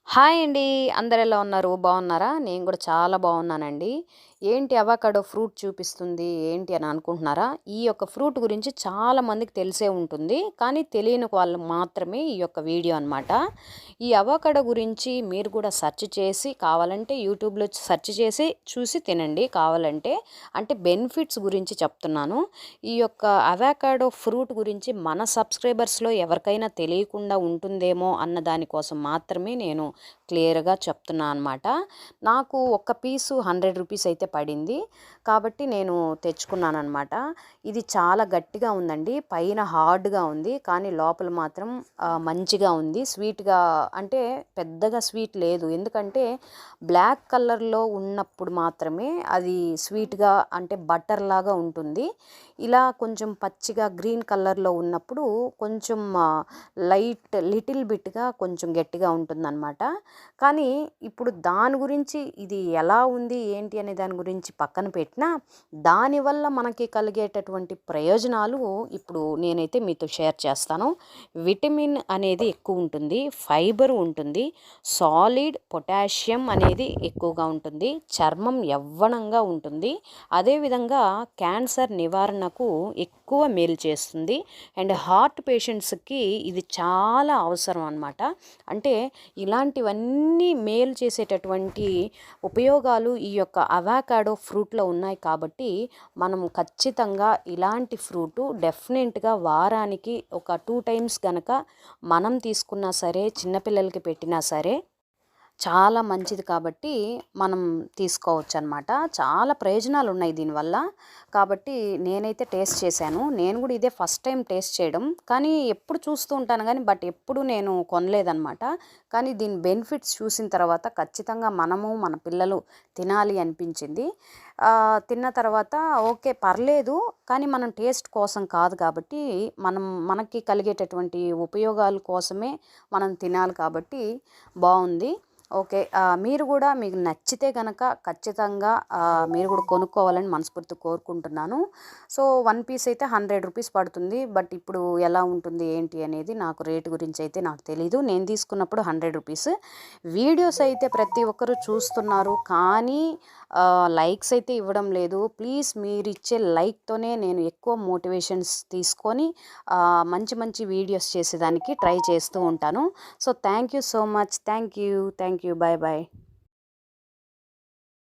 Hi అండి. అందరెలా ఉన్నారు? బాగున్నారా? నేను గూడా చాలా బాగున్నానండి. ఏంటి అవకాడో ఫ్రూట్ చూపిస్తుంది ఏంటి అని అనుకుంటున్నారా? ఈ యొక్క ఫ్రూట్ గురించి చాలా మందికి తెలిసే ఉంటుంది. కానీ తెలియని వాళ్ళు మాత్రమే ఈ యొక్క వీడియో అనమాట. ఈ అవకాడో గురించి మీరు కూడా సెర్చ్ చేసి కావాలంటే యూట్యూబ్‌లో సెర్చ్ చేసి చూసి తినండి కావాలంటే. అంటే బెనిఫిట్స్ గురించి చెప్తున్నాను. ఈ యొక్క అవకాడో ఫ్రూట్ గురించి మన సబ్స్క్రైబర్స్‌లో ఎవరికైనా తెలియకుండా ఉంటుందేమో అన్న దాని కోసం మాత్రమే నేను క్లియర్‌గా చెప్తున్నా అనమాట. నాకు ఒక్క పీసు రూ. 100 అయితే పడింది. కాబట్టి నేను తెచ్చుకున్నాననమాట. ఇది చాలా గట్టిగా ఉందండి. పైన హార్డ్‌గా ఉంది. కానీ లోపల మాత్రం మంచిగా ఉంది. స్వీట్‌గా అంటే పెద్దగా స్వీట్ లేదు. ఎందుకంటే బ్లాక్ కలర్‌లో ఉన్నప్పుడు మాత్రమే అది స్వీట్‌గా అంటే బటర్ లాగా ఉంటుంది. ఇలా కొంచెం పచ్చిగా గ్రీన్ కలర్‌లో ఉన్నప్పుడు కొంచెం లిటిల్ బిట్‌గా కొంచెం గట్టిగా ఉంటుందన్నమాట. కానీ ఇప్పుడు దాని గురించి ఇది ఎలా ఉంది ఏంటి అనే దాని గురించి పక్కన పెట్టినా దానివల్ల మనకి కలిగేటటువంటి ప్రయోజనాలు ఇప్పుడు నేనైతే మీతో షేర్ చేస్తాను. విటమిన్ అనేది ఎక్కువ ఉంటుంది, ఫైబర్ ఉంటుంది, సాలిడ్ పొటాషియం అనేది ఎక్కువగా ఉంటుంది, చర్మం యవ్వనంగా ఉంటుంది, అదేవిధంగా క్యాన్సర్ నివారణకు ఎక్కువ మేలు చేస్తుంది. అండ్ హార్ట్ పేషెంట్స్కి ఇది చాలా అవసరం అన్నమాట. అంటే ఇలాంటివన్నీ మేలు చేసేటటువంటి ఉపయోగాలు ఈ యొక్క అవకాడో ఫ్రూట్లో ఉన్నాయి కాబట్టి మనం ఖచ్చితంగా ఇలాంటి ఫ్రూటు డెఫినెట్గా వారానికి ఒక 2 టైమ్స్ గనక మనం తీసుకున్నా సరే చిన్నపిల్లలకి పెట్టినా సరే చాలా మంచిది కాబట్టి మనం తీసుకోవచ్చనమాట. చాలా ప్రయోజనాలు ఉన్నాయి దీనివల్ల. కాబట్టి నేనైతే టేస్ట్ చేశాను. నేను కూడా ఇదే ఫస్ట్ టైం టేస్ట్ చేయడం. కానీ ఎప్పుడు చూస్తూ ఉంటాను గానీ బట్ ఎప్పుడు నేను కొనలేదనమాట. కానీ దీని బెనిఫిట్స్ చూసిన తర్వాత ఖచ్చితంగా మనము, మన పిల్లలు తినాలి అనిపించింది. తిన్న తర్వాత ఓకే పర్లేదు. కానీ మనం టేస్ట్ కోసం కాదు కాబట్టి మనకి కలిగేటటువంటి ఉపయోగాల కోసమే మనం తినాలి కాబట్టి బావుంది. ఓకే. మీరు గూడా మీకు నచ్చితే గనక ఖచ్చితంగా మీరు గూడా కొనుక్కోవాలని మనస్ఫూర్తిగా కోరుకుంటున్నాను. సో, 1 పీస్ అయితే రూ. 100 పడుతుంది. బట్ ఇప్పుడు ఎలా ఉంటుంది ఏంటి అనేది నాకు రేట్ గురించి అయితే నాకు తెలీదు. నేను తీసుకున్నప్పుడు రూ. 100. వీడియోస్ అయితే ప్రతి ఒక్కరు చూస్తున్నారు. కానీ లైక్స్ అయితే ఇవ్వడం లేదు. ప్లీజ్ మీరిచ్చే లైక్‌తోనే నేను ఎక్కువ మోటివేషన్స్ తీసుకొని మంచి మంచి వీడియోస్ చేసేదానికి ట్రై చేస్తూ ఉంటాను. So, thank you so much. Thank you. Thank you. By.